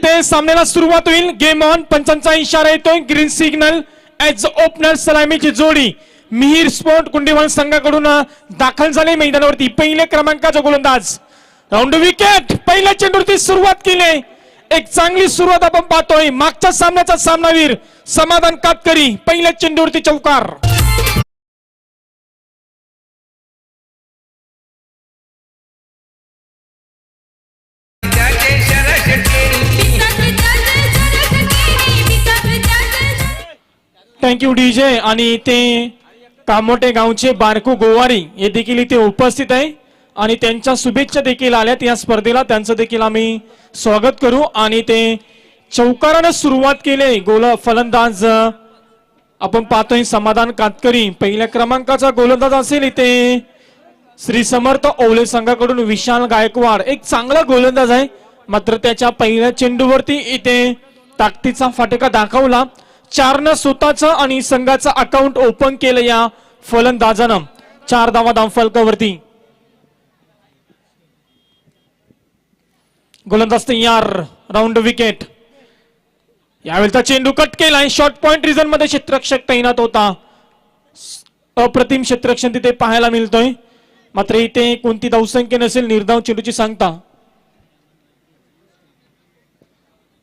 ते सामन्याला सुरुवात होईल. Game on. पंचांचा इशारा येतोय. Green signal. ॲज ओपनर सलामीची जोडी मिहिर स्पोर्ट कुंडीवळ संघाकडून दाखल झाले मैदानावरती. पहिल्या क्रमांकाचा गोलंदाज. Round wicket. पहिल्या चेंडूवरती सुरुवात केली. एक चांगली सुरुवात आपण पाहतोय. मागच्या सामन्याचा सामनावीर समाधान कातकरी. पहिल्या चेंडूवरती चौकार. Thank you DJ. आणि ते कामोटे गावचे बारकू गोवारी हे देखील इथे उपस्थित आहे आणि त्यांच्या शुभेच्छा देखील आल्यात या स्पर्धेला. त्यांचं देखील आम्ही स्वागत करू. आणि ते चौकारानं सुरुवात केली. गोल फलंदाज आपण पाहतोय समाधान कातकरी. पहिल्या क्रमांकाचा गोलंदाज असेल इथे श्री समर्थ ओवले संघाकडून विशाल गायकवाड. एक चांगला गोलंदाज आहे मात्र त्याच्या पहिल्या चेंडूवरती इथे ताकदीचा फटका दाखवला. 4 स्वतःचं आणि संघाचं अकाउंट ओपन केलं या फलंदाजानं. 4 धावा धावफलकावरती. गोलंदाज तयार. Round wicket. यावेळेचा चेंडू कट केलाय. शॉर्ट पॉइंट रिझन मध्ये क्षेत्ररक्षक तैनात होता. अप्रतिम क्षेत्ररक्षण तिथे पाहायला मिळतोय मात्र इथे कोणती धावसंख्या नसेल. निर्धाव चेंडूची सांगता.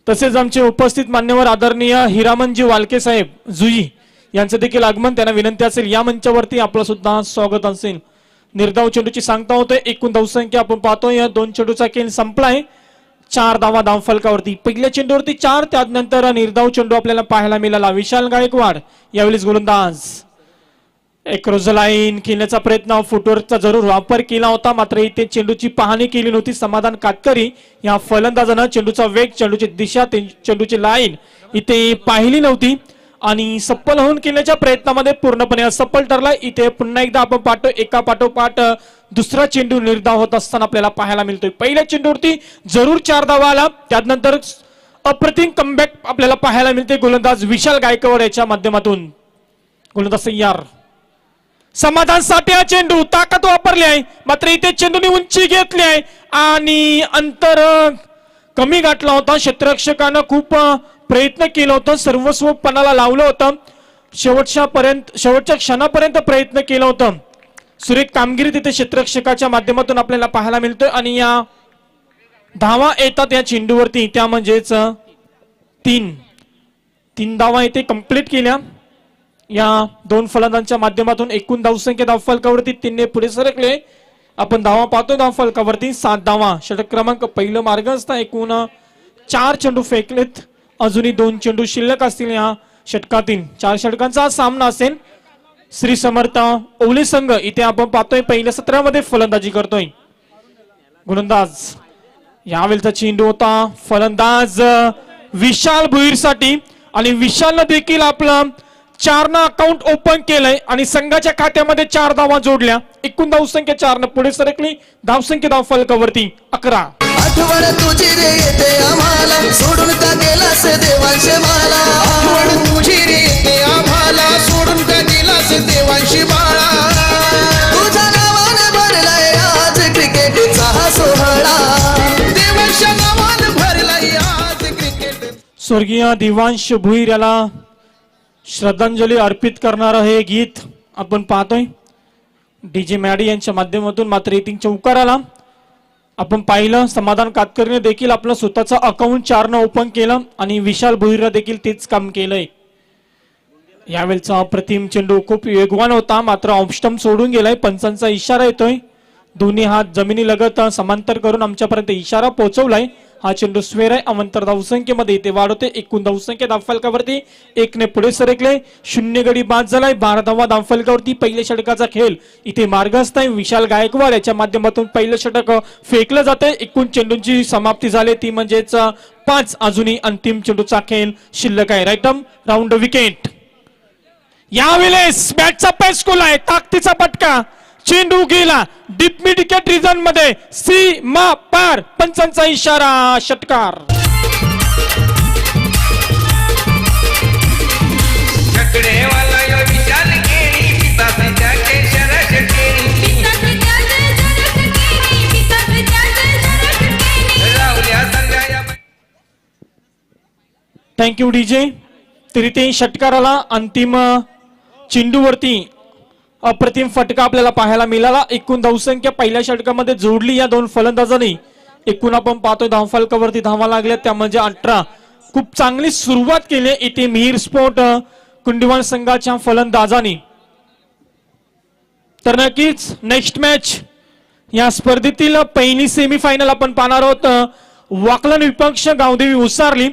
तसेच आमचे उपस्थित मान्यवर आदरणीय हिरामनजी वालके साहेब जुई यांचं देखील आगमन. त्यांना विनंती असेल या मंचावरती आपलं सुद्धा स्वागत असेल. निर्धाव चेंडूची सांगता होते. एकूण धावसंख्या आपण पाहतोय या 2 चेंडूचा खेळ संपलाय. 4 धावा धावफलकावरती. पहिल्या चेंडूवरती 4. त्यानंतर निर्धाव चेंडू आपल्याला पाहायला मिळाला. विशाल गायकवाड यावेळेस गोलंदाज. एक रोज लाईन खेळण्याचा प्रयत्न फुटवर्कचा जरूर वापर केला होता मात्र इथे चेंडूची पाहणी केली नव्हती समाधान कातकरी या फलंदाजानं. चेंडूचा वेग, चेंडूची दिशा, चेंडूची लाईन इथे पाहिली नव्हती आणि सप्पल होऊन खेळण्याच्या प्रयत्नामध्ये पूर्णपणे असफल ठरलाय. इथे पुन्हा एकदा आपण पाहतो एका पाठोपाठ दुसरा चेंडू निर्धाव होत असताना आपल्याला पाहायला मिळतोय. पहिल्या चेंडूवरती जरूर 4 धावा आला. त्यानंतर अप्रतिम कमबॅक आपल्याला पाहायला मिळते गोलंदाज विशाल गायकवाड याच्या माध्यमातून. गोलंदाज तयार. समाधान साठी हा चेंडू ताकद वापरली आहे मात्र इथे चेंडूने उंची घेतली आहे आणि अंतर कमी गाठला होता. क्षेत्ररक्षकानं खूप प्रयत्न केला होता. सर्वस्व पणाला लावलं होतं. शेवटच्या क्षणापर्यंत प्रयत्न केला होता. सुरेख कामगिरी तिथे क्षेत्ररक्षकाच्या माध्यमातून आपल्याला पाहायला मिळतोय आणि या धावा येतात या चेंडूवरती. त्या म्हणजेच 3 धावा इथे कंप्लीट केल्या या 2 फलंदाजांच्या माध्यमातून. एकूण धावसंख्या धावफलकावरती 3 ने पुढे सरकले. आपण धावा पाहतो धावफलकावरती 7 धावा. षटक क्रमांक पहिलं मार्ग असता. एकूण 4 चेंडू फेकलेत. अजूनही 2 चेंडू शिल्लक असतील या षटकातील. 4 षटकांचा सामना असेल. श्री समर्थ ओवले संघ इथे आपण पाहतोय पहिल्या सत्रामध्ये फलंदाजी करतोय. गोलंदाज. यावेळेचा चेंडू होता फलंदाज विशाल भुईरसाठी आणि विशालनं देखील आपलं 4 अकाउंट ओपन केलंय आणि संघाच्या खात्यामध्ये 4 धावा जोडल्या. एकूण धावसंख्या 4 न पुढे सरकली. धावसंख्या धावफलकावरती 11. आठवण तुझी रे येते आम्हाला सोडून का गेलास देवांशी बाळा. आठवण तुझी रे येते आम्हाला सोडून का गेलास देवांशी बाळा. तुझ्या नावानं भरलाय आज क्रिकेटचा हा सोहळा. देवांच्या नावानं भरलाय आज क्रिकेट. स्वर्गीय दिवांश भुईर याला श्रद्धांजली अर्पित करणारं हे गीत आपण पाहतोय डीजे मॅडी यांच्या माध्यमातून. मात्र इथे चौकाराला आपण पाहिलं समाधान कातकरीने देखील आपलं स्वतःचं अकाउंट 4 न ओपन केलं आणि विशाल भुईरला देखील तेच काम केलंय. यावेळचा अप्रतिम चेंडू खूप वेगवान होता मात्र ऑफस्टंप सोडून गेलाय. पंचांचा इशारा येतोय. दोन्ही हात जमिनी लगत समांतर करून आमच्यापर्यंत इशारा पोहोचवलाय. हा चेंडू स्वेर आहे. अवंतर धावसंख्येमध्ये इथे वाढ होते. एकूण धावसंख्या धावफलकावरती 1 ने पुढे सरकले. 0 गडी बाद झालाय. 12 धावा धावफलकावरती. पहिल्या षटकाचा खेळ इथे मार्गस्थ आहे. विशाल गायकवाड याच्या माध्यमातून पहिलं षटक फेकलं जातंय. एकूण चेंडूंची समाप्ती झाली ती म्हणजेच 5. अजूनही अंतिम चेंडूचा खेळ शिल्लक आहे. राईटम. Round wicket. यावेळेस बॅटचा पेस्कुल आहे. ताकदीचा पटका. चेंडू गेला डीप मिड विकेट रिजन मध्ये. सीमा पार. पंचांचा इशारा. षटकार. Thank you DJ. तरी ते षटकाराला अंतिम चेंडूवरती अप्रतिम फटका आपल्याला पाहायला मिळाला. एकूण धावसंख्या पहिल्या षटकामध्ये जोडली या दोन फलंदाजांनी. एकूण आपण पाहतोय धावफलकावरती धावा लागल्या त्या म्हणजे 18. खूप चांगली सुरुवात केली इथे मिहिर स्पोर्ट कुंडीवाल संघाच्या फलंदाजांनी. तर नक्कीच नेक्स्ट मॅच या स्पर्धेतील पहिली सेमीफायनल आपण पाहणार आहोत. वाकलन विपक्ष गावदेवी उसारली.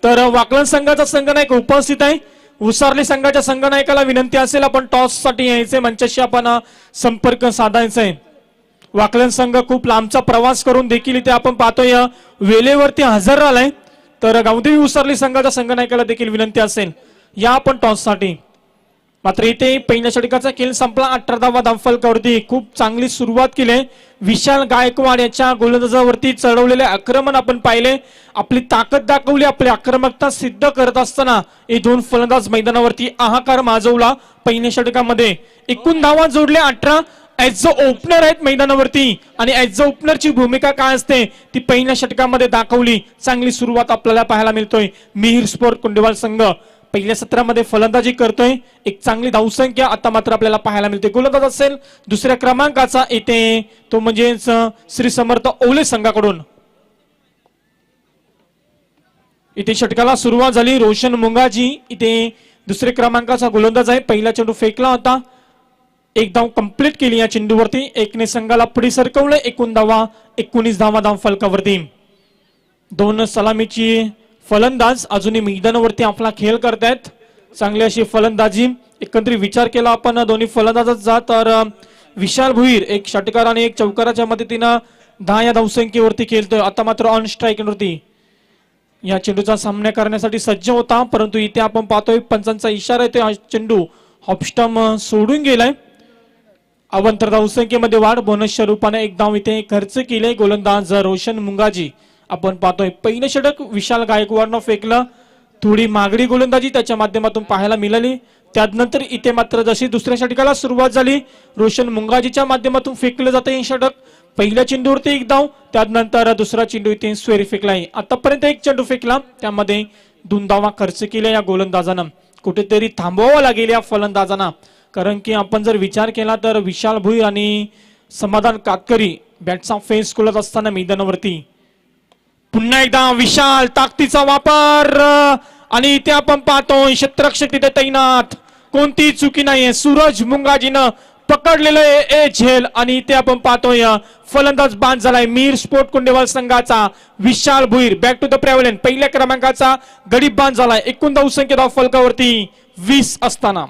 तर वाकलन संघाचा संघनायक उपस्थित आहे. उसारली संघाच्या संघनायकाला विनंती असेल आपण टॉस साठी यायचे मंचाशी आपण संपर्क साधायचा आहे. वाकलन संघ खूप लांबचा प्रवास करून देखील इथे आपण पाहतोय वेळेवरती हजर राहिलाय. तर गावदेवी उसारली संघाच्या संघनायकाला देखील विनंती असेल या आपण टॉस साठी. मात्र इथे पहिल्या षटकाचा खेळ संपला. 18 धावफलकावरती खूप चांगली सुरुवात केली. विशाल गायकवाड याच्या गोलंदाजावरती चढवलेले आक्रमण आपण पाहिले. आपली ताकद दाखवली, आपली आक्रमकता सिद्ध करत असताना हे दोन फलंदाज मैदानावरती हाहाकार माजवला. पहिल्या षटकामध्ये एकूण धावा जोडल्या 18. ऍज अ ओपनर आहेत मैदानावरती आणि ऍज अ ओपनरची भूमिका काय असते ती पहिल्या षटकामध्ये दाखवली. चांगली सुरुवात आपल्याला पाहायला मिळतोय. मिहिर स्पोर्ट कुंडीवाल संघ पहिल्या सत्रामध्ये फलंदाजी करतोय. एक चांगली धावसंख्या आता मात्र आपल्याला पाहायला मिळते. गोलंदाज असेल दुसऱ्या क्रमांकाचा इथे तो म्हणजे श्री समर्थ ओले संघाकडून. इथे षटकाला सुरुवात झाली. रोशन मुंगाजी इथे दुसऱ्या क्रमांकाचा गोलंदाज आहे. पहिला चेंडू फेकला होता. एक धाव कंप्लीट केली या चेंडूवरती. एकने संघाला पुढे सरकवले. एकूण धावा 19 धावा धावफलकावरती. दोन सलामीची फलंदाज अजूनही मैदानावरती आपला खेळ करतायत. चांगली अशी फलंदाजी. एकंदरीत विचार केला आपण दोन्ही फलंदाजाचा तर विशाल भुईर एक षटकार आणि एक चौकाराच्या मदतीनं 10 या धावसंख्येवरती खेळतोय. आता मात्र ऑन स्ट्राईक वरती या चेंडूचा सामना करण्यासाठी सज्ज होता. परंतु इथे आपण पाहतोय पंचांचा इशारा येतोय. हा चेंडू ऑफस्टम सोडून गेलाय. अवंतर धावसंख्येमध्ये वाढ. बोनसच्या रूपाने एक धाव इथे खर्च केले. गोलंदाज रोशन मुंगाजी आपण पाहतोय. पहिलं षटक विशाल गायकवाडनं फेकलं. थोडी मागडी गोलंदाजी त्याच्या माध्यमातून पाहायला मिळाली. त्यानंतर इथे मात्र जशी दुसऱ्या षटकाला सुरुवात झाली रोशन मुंगाजीच्या माध्यमातून फेकलं जातं हे षटक. पहिल्या चेंडूवरती एक धाव. त्यानंतर दुसरा चेंडू इथे स्वेरी फेकलाय. आतापर्यंत एक चेंडू फेकला त्यामध्ये 2 धावा खर्च केल्या या गोलंदाजानं. कुठेतरी थांबवावं लागेल या फलंदाजांना. कारण की आपण जर विचार केला तर विशाल भुईर आणि समाधान कातकरी बॅटचा फेस खोलत असताना मैदानावरती पुन्हा एकदा विशाल ताकदीचा वापर आणि इथे आपण पाहतोय क्षेत्ररक्षक तिथे तैनात. कोणती चुकी नाहीये. सूरज मुंगाजीनं पकडलेलं ए झेल आणि इथे आपण पाहतोय फलंदाज बाद झालाय. मिहिर स्पोर्ट कुंडेवाल संघाचा विशाल भुईर बॅक टू द प्रेव्हलियन पहिल्या क्रमांकाचा गडी बाद झालाय. एकूण धावसंख्या धावफलकावरती 20 असताना.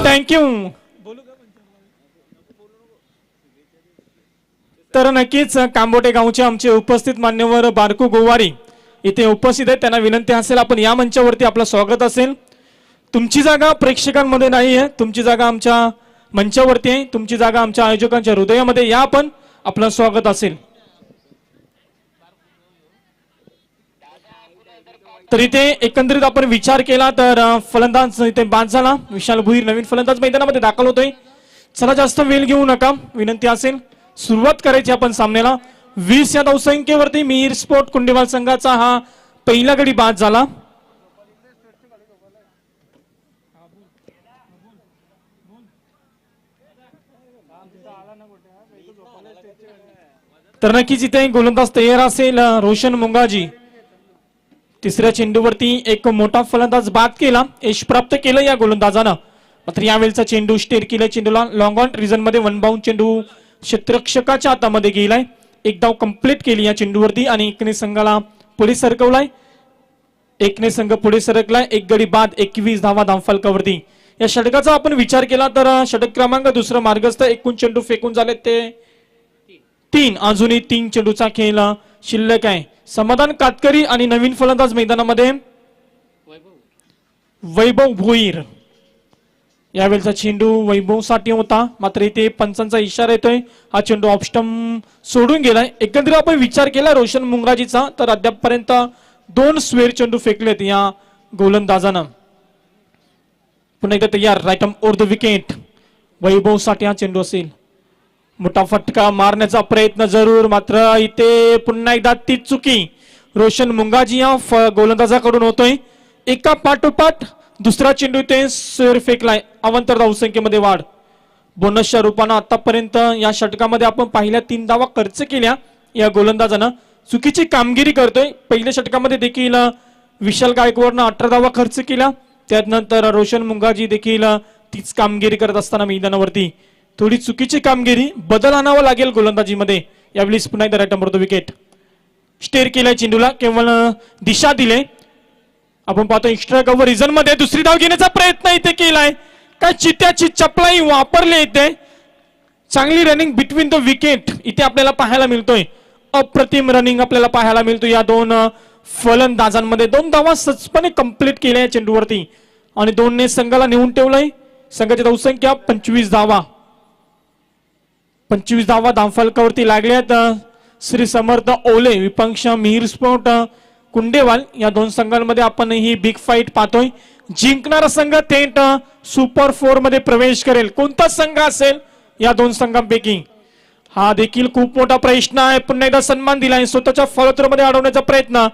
थँक्यू. तर नक्कीच कांबोटे गावचे आमचे उपस्थित मान्यवर बारकू गोवारी इथे उपस्थित आहेत. त्यांना विनंती असेल आपण या मंचावरती आपलं स्वागत असेल. तुमची जागा प्रेक्षकांमध्ये नाही आहे. तुमची जागा आमच्या मंचावरती आहे. तुमची जागा आमच्या आयोजकांच्या हृदयामध्ये. या आपण आपलं स्वागत असेल. तर इथे एकंदरीत आपण विचार केला तर फलंदाज इथे बाद झाला. विशाल भुईर नवीन फलंदाज मैदानामध्ये दाखल होतोय. चला जास्त वेळ घेऊ नका. विनंती असेल सुरुवात करायची आपण सामन्याला. 20 या धावसंख्येवरती मिहिर स्पोर्ट कुंडीवाल संघाचा हा पहिला गडी बाद झाला. तर नक्कीच इथे गोलंदाज तयार असेल रोशन मुंगाजी. तिसऱ्या चेंडूवरती एक मोठा फलंदाज बाद केला. यश प्राप्त केलं या गोलंदाजानं. मात्र यावेळेचा चेंडू स्टेर केला. चेंडूला लॉंग ऑन रिझन मध्ये वन बाउंड चेंडू क्षेत्ररक्षकाच्या हातामध्ये गेलाय. एक धाव कंप्लीट केली या चेंडूवरती आणि एकने संघाला पुढे सरकवलाय. एकने संघ पुढे सरकलाय. एक गडी बाद 21 धावा धावफलकावरती. या षटकाचा आपण विचार केला तर षटक क्रमांक दुसरं मार्गस्थ. एकूण चेंडू फेकून झाले ते 3. अजूनही 3 चेंडूचा खेळ शिल्लक आहे. समाधान कातकरी आणि नवीन फलंदाज मैदानामध्ये वैभव भोईर यावेळेचा चेंडू वैभवसाठी होता, मात्र इथे पंचांचा इशारा येतोय. हा चेंडू ऑफस्टंप सोडून गेलाय. एकंदरीत आपण विचार केला रोशन मुंगराजीचा तर अद्यापपर्यंत 2 स्क्वेअर चेंडू फेकलेत या गोलंदाजानं. पुन्हा एकदा तयार, राईट ओव्हर द विकेट. वैभवसाठी हा चेंडू असेल. मोठा फटका मारण्याचा प्रयत्न जरूर, मात्र इथे पुन्हा एकदा ती चुकी रोशन मुंगाजी या गोलंदाजाकडून होतोय. एका पाठोपाठ दुसरा चेंडू इथे स्क्वेअर फेकलाय. अवांतर धावसंख्येमध्ये वाढ. बोनसच्या रूपानं आतापर्यंत या षटकामध्ये आपण पहिल्या 3 धावा खर्च केल्या. या गोलंदाजानं चुकीची कामगिरी करतोय. पहिल्या षटकामध्ये देखील विशाल गायकवाडनं 18 धावा खर्च केल्या. त्यानंतर रोशन मुंगाजी देखील तीच कामगिरी करत असताना मैदानावरती थोडी चुकीची कामगिरी, बदल आणावा लागेल गोलंदाजीमध्ये. यावेळी पुन्हा एकदा राईट नंबर विकेट. स्टेअर केलाय चेंडूला, केवळ दिशा दिले. आपण पाहतो एक्स्ट्रा कव्हर रिझन मध्ये दुसरी धाव घेण्याचा प्रयत्न इथे केलाय. काय चित्याची चपलाई वापरली इथे. चांगली रनिंग बिटवीन द विकेट इथे आपल्याला पाहायला मिळतोय. अप्रतिम रनिंग आपल्याला पाहायला मिळतो या 2 फलंदाजांमध्ये. 2 धावा सहजपणे कंप्लीट केल्या या चेंडूवरती आणि 2ने संघाला नेऊन ठेवलंय. संघाची धावसंख्या 25 धावा. 25 धावा धावफलकावरती लागल्यात. श्री समर्थ ओले विपक्ष मिहिर स्पोर्ट कुंडेवाल या 2 संघांमध्ये आपण ही बिग फाईट पाहतोय. जिंकणारा संघ थेट सुपर 4 मध्ये प्रवेश करेल. कोणता संघ असेल या 2 संघांपैकी हा देखील खूप मोठा प्रश्न आहे. पुन्हा एकदा सन्मान दिलाय. स्वतःच्या फॉलोथ्रोमध्ये अडवण्याचा प्रयत्न,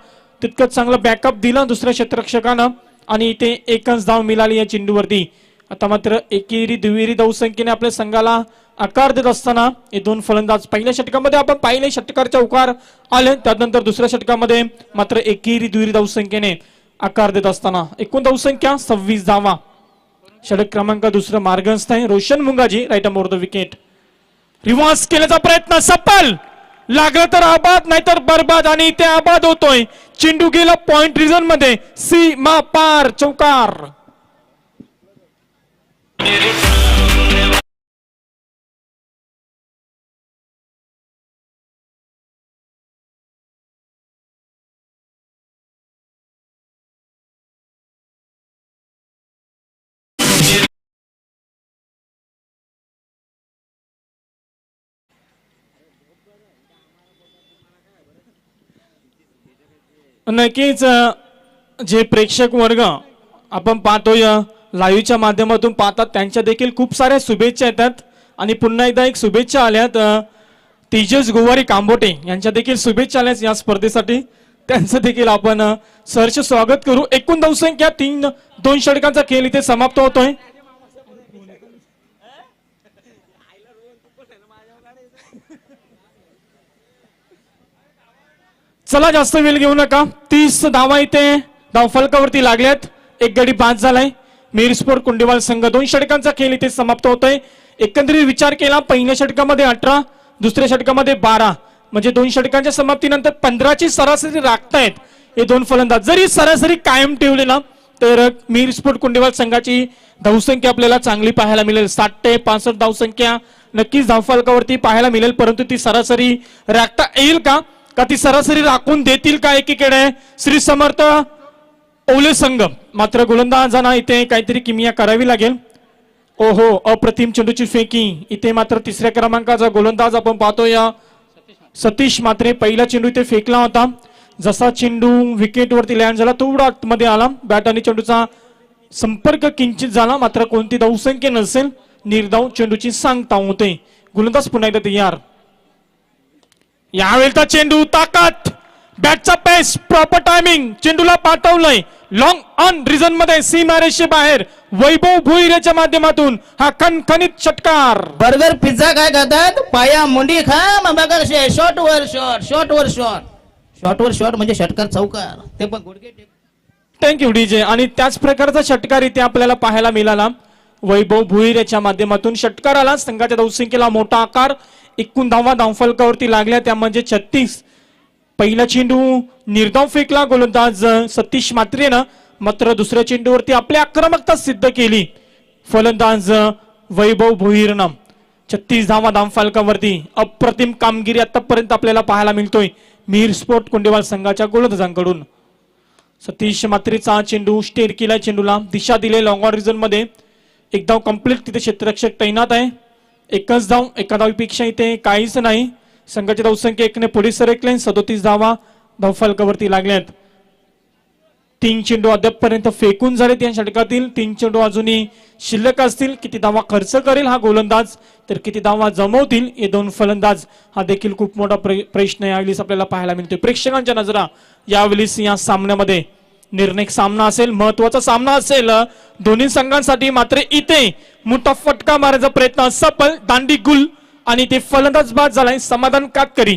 तितकंच चांगलं बॅकअप दिला दुसऱ्या क्षेत्ररक्षकानं आणि इथे एकच धाव मिळाली या चेंडूवरती. आता मात्र एकेरी दुहेरी धावसंख्येने आपल्या संघाला आकार देत असताना हे 2 फलंदाज पहिल्या षटकामध्ये आपण पाहिले षटकाराच्या उकार आले. त्यानंतर दुसऱ्या षटकामध्ये मात्र एकेरी दुहेरी धावसंख्येने आकार देत असताना एकूण धावसंख्या 26 धावा. षटक क्रमांक 2 मार्गस्थ आहे रोशन मुंगाजी. Right over the wicket. Reverse केल्याचा प्रयत्न सफल. लागलं तर आबाद नाहीतर बरबाद आणि इथे आबाद होतोय. चेंडू गेला पॉइंट रिझन मध्ये. सीमा पार चौकार. नक्कीच जे प्रेक्षक वर्ग आपण पाहतोय लाईव्हच्या माध्यमातून पाहतात त्यांच्या देखील खूप साऱ्या शुभेच्छा येतात आणि पुन्हा एकदा एक शुभेच्छा आल्यात तेजस गोवारी कांबोटे यांच्या देखील शुभेच्छा आल्यात या स्पर्धेसाठी. त्यांचं देखील आपण सहर्ष स्वागत करू. एकूण धावसंख्या 2 षटकांचा खेळ इथे समाप्त होतोय. चला जास्त वेळ घेऊ नका. 30 धावा इथे धावफलकावरती लागल्यात. एक गडी बाद झालाय. मिहिर स्पोर्ट कुंडेवाल संघ 2 षटकांचा खेळ इथे समाप्त होतोय. एकंदरीत विचार केला पहिल्या षटकामध्ये 18, दुसऱ्या षटकामध्ये 12 म्हणजे 2 षटकांच्या समाप्तीनंतर 15ची सरासरी राखतायत हे 2 फलंदाज. जरी सरासरी कायम ठेवली ना तर मिहिर स्पोर्ट कुंडेवाल संघाची धावसंख्या आपल्याला चांगली पाहायला मिळेल. 60 ते 65 धावसंख्या नक्कीच धावफलकावरती पाहायला मिळेल. परंतु ती सरासरी राखता येईल का ती सरासरी राखून देतील का एकीकडे श्री समर्थ ओले संघ. मात्र गोलंदाजांना इथे काहीतरी किमिया करावी लागेल. ओहो अप्रतिम चेंडूची फेकी. इथे मात्र 3ऱ्या क्रमांकाचा गोलंदाज आपण पाहतोय सतीश मात्रे. पहिला चेंडू इथे फेकला होता. जसा चेंडू विकेटवरती लँड झाला तेवढा आतमध्ये आला. बॅट आणि चेंडूचा संपर्क किंचित झाला. मात्र कोणती धावसंख्या नसेल. निर्धाव चेंडूची सांगता होते. गोलंदाज पुन्हा एकदा तयार. यावेळेचा चेंडू ताकद, बॅटचा पेस, प्रॉपर टायमिंग. चेंडूला पाठवलंय लॉंग ऑन रिझन मध्ये सीमारेषे बाहेर. वैभव भुईरेच्या माध्यमातून हा खणखणीत षटकार. बर्गर पिझ्झा काय खातात पाया मुंडी खा मग बघा कसे शॉर्ट वर शॉर्ट शॉर्ट वर शॉर्ट शॉर्ट वर शॉर्ट म्हणजे षटकार चौकार. ते पण गुडघे थँक्यू डीजे. आणि त्याच प्रकारचा षटकार इथे आपल्याला पाहायला मिळाला. वैभव भुईरेच्या माध्यमातून षटकार आला. संघाच्या धावसंख्येला मोठा आकार. एकूण धावा धावफलकावरती लागल्या त्या म्हणजे 36. पहिला चेंडू निर्धाव फेकला गोलंदाज सतीश मात्रेनं. मात्र दुसऱ्या चेंडूवरती आपली आक्रमकता सिद्ध केली फलंदाज वैभव भोईरनं. 36 धावा धावफलकावरती. अप्रतिम कामगिरी आतापर्यंत आपल्याला पाहायला मिळतोय मिहिर स्पोर्ट कुंडेवाल संघाच्या गोलंदाजांकडून. सतीश मात्रेचा चेंडू स्टेअर केला. चेंडूला दिशा दिले लॉंग ऑन रिझन मध्ये. एक धाव कंप्लीट, तिथे क्षेत्ररक्षक तैनात आहे. एकच धाव, एका धावीपेक्षा इथे काहीच नाही. संघाची धावसंख्या 1 ने पुढे सरकले. 37 धावा धावफलकावरती लागल्यात. 3 चेंडू अद्यापपर्यंत फेकून झालेत या षटकातील. 3 चेंडू अजूनही शिल्लक असतील. किती धावा खर्च करेल हा गोलंदाज, तर किती धावा जमवतील हे दोन फलंदाज, हा देखील खूप मोठा प्रश्न यावेळेस आपल्याला पाहायला मिळतोय. प्रेक्षकांच्या नजरा यावेळेस या सामन्यामध्ये निर्णायक सामना असेल, महत्वाचा सामना असेल दोन्ही संघांसाठी. मात्र इथे मोठा फटका मारायचा प्रयत्न सफल, दांडी गुल आणि ते फलंदाज बाद झालाय समाधान कातकरी.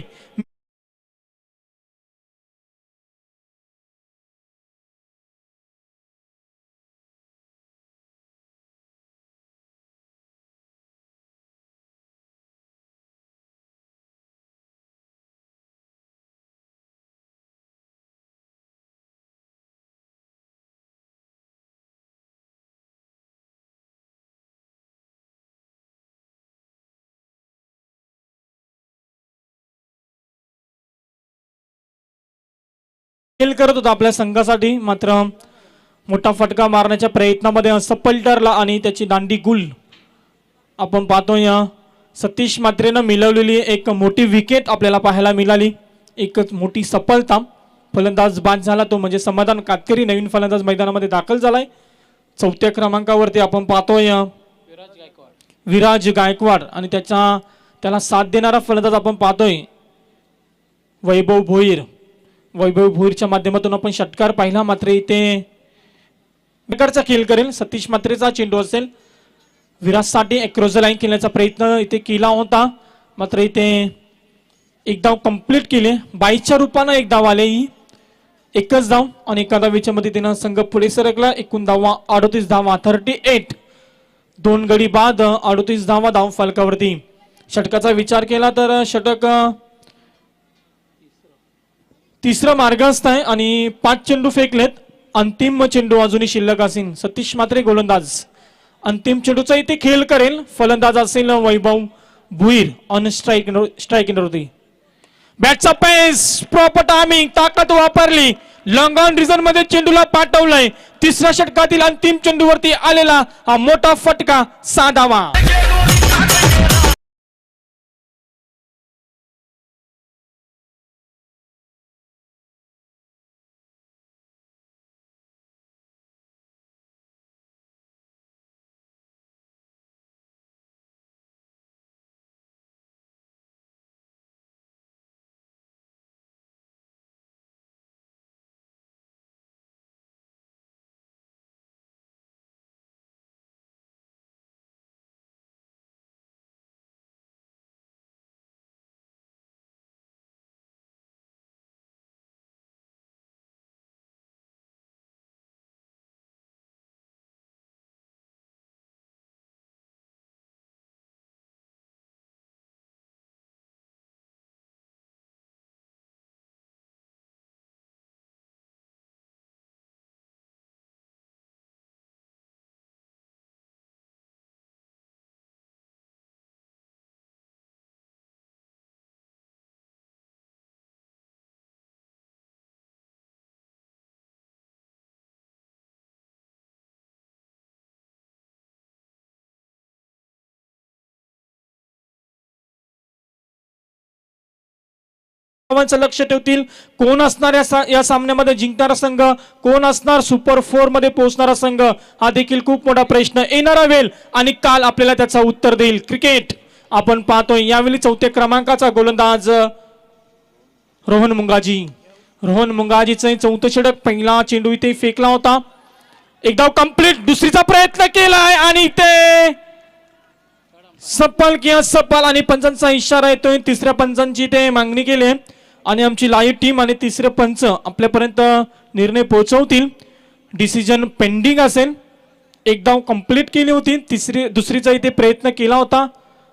खेळ करत होता आपल्या संघासाठी, मात्र मोठा फटका मारण्याच्या प्रयत्नामध्ये असफल ठरला आणि त्याची दांडी गुल आपण पाहतोय. सतीश मात्रेनं मिळवलेली एक मोठी विकेट आपल्याला पाहायला मिळाली. एकच मोठी सफलता. फलंदाज बाद झाला तो म्हणजे समाधान कातकरी. नवीन फलंदाज मैदानामध्ये दाखल झालाय. 4थ्या क्रमांकावरती आपण पाहतोय विराज गायकवाड आणि त्याला साथ देणारा फलंदाज आपण पाहतोय वैभव भोईर. वैभव भोईरच्या माध्यमातून आपण षटकार पाहिला. मात्र इथे प्रकारचा खेळ करेल. सतीश मात्रेचा चेंडू असेल. विराजसाठी अक्रॉस द लाईन खेळण्याचा प्रयत्न इथे केला होता, मात्र इथे एक धाव कंप्लीट केले. 22च्या रूपानं एक धाव आले. एकच धाव आणि एका धावेच्या मदतीनं संघ पुढे सरकला. एकूण धावा 38 धावा, 38. 2 गडी बाद, 38 धावा धाव फलकावरती. षटकाचा विचार केला तर षटक तिसरं मार्गस्थ आहे आणि 5 चेंडू फेकलेत. अंतिम चेंडू अजूनही शिल्लक असेल. सतीश मात्रे गोलंदाज अंतिम चेंडूचा इथे खेळ करेल. फलंदाज असेल वैभव भुईर. ऑन स्ट्राईक होती. बॅटचा पेस, प्रॉपर टायमिंग, ताकद वापरली. लॉंग ऑन रिझन मध्ये चेंडूला पाठवलंय. तिसऱ्या षटकातील अंतिम चेंडूवरती आलेला हा मोठा फटका, 6 धावा. लक्ष ठेवतील. कोण असणार या सामन्यामध्ये जिंकणारा संघ, कोण असणार सुपर 4 मध्ये पोहोचणारा संघ, हा देखील खूप मोठा प्रश्न येणारा वेळ आणि काल आपल्याला त्याचा उत्तर देईल. क्रिकेट आपण पाहतोय यावेळी 4थ्या क्रमांकाचा गोलंदाज रोहन मुंगाजी. रोहन मुंगाजीचं 4थं षटक. पहिला चेंडू इथे फेकला होता. एक धाव कंप्लीट. दुसरीचा प्रयत्न केलाय आणि इथे सफल किंवा सफल आणि पंचांचा इशारा येतोय. तिसऱ्या पंचांची ते मागणी केली आणि आमची लाईव्ह टीम आणि तिसरे पंच आपल्यापर्यंत निर्णय पोहोचवतील. डिसिजन पेंडिंग असेल. एक धाव कंप्लीट केली होती. दुसरीचा इथे प्रयत्न केला होता,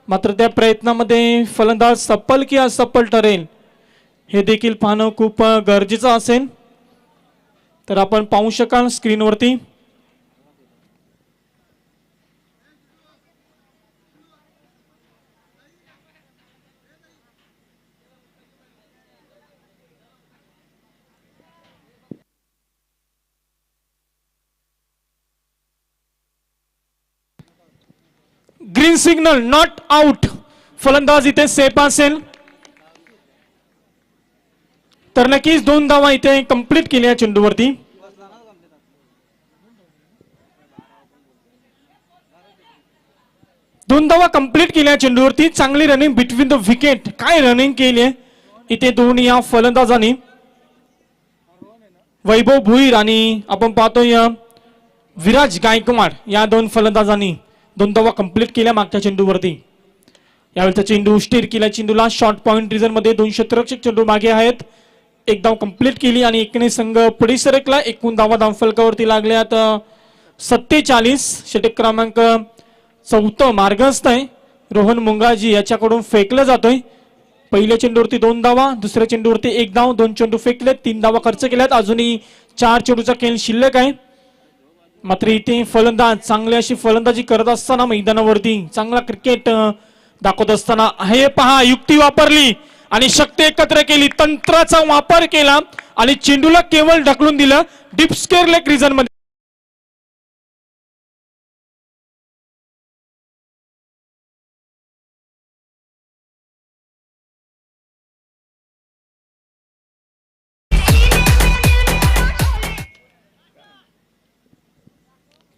मात्र त्या प्रयत्नामध्ये फलंदाज सफल की असफल ठरेल हे देखील पाहणं खूप गरजेचं असेल. तर आपण पाहू शकाल स्क्रीनवरती ग्रीन सिग्नल, नॉट आउट. फलंदाज इथे सेफ असेल तर नक्कीच 2 धावा इथे कंप्लीट केल्या चेंडूवरती. दोन धावा कंप्लीट केल्या चेंडूवरती. चांगली रनिंग बिटवीन द विकेट. काय रनिंग केली आहे इथे दोन्ही या फलंदाजांनी. वैभव भुईर आणि आपण पाहतोय विराज गायकवाड या 2 फलंदाजांनी 2 धावा कंप्लीट केल्या मागच्या चेंडूवरती. यावेळेचा चेंडू स्टीर केला. चेंडूला शॉर्ट पॉइंट रिझन मध्ये 2 क्षेत्ररक्षक चेंडू मागे आहेत. 1 धाव कंप्लीट केली आणि एकने संघ पुढे सरकला. एकूण धावा धावफलकावरती लागल्यात 47. षटक क्रमांक 4 मार्गस्थ आहे. रोहन मुंगाजी याच्याकडून फेकलं जातोय. पहिल्या चेंडूवरती 2 धावा, दुसऱ्या चेंडूवरती 1 धाव. 2 चेंडू फेकलेत, 3 धावा खर्च केल्यात. अजूनही 4 चेंडूचा खेळ शिल्लक आहे. मात्र इथे फलंदाज चांगली अशी फलंदाजी करत असताना मैदानावरती चांगला क्रिकेट दाखवत असताना हे पहा, युक्ती वापरली आणि शक्ती एकत्र केली, तंत्राचा वापर केला आणि चेंडूला केवळ ढकलून दिलं डीप स्क्वेअर लेग रिजन मध्ये.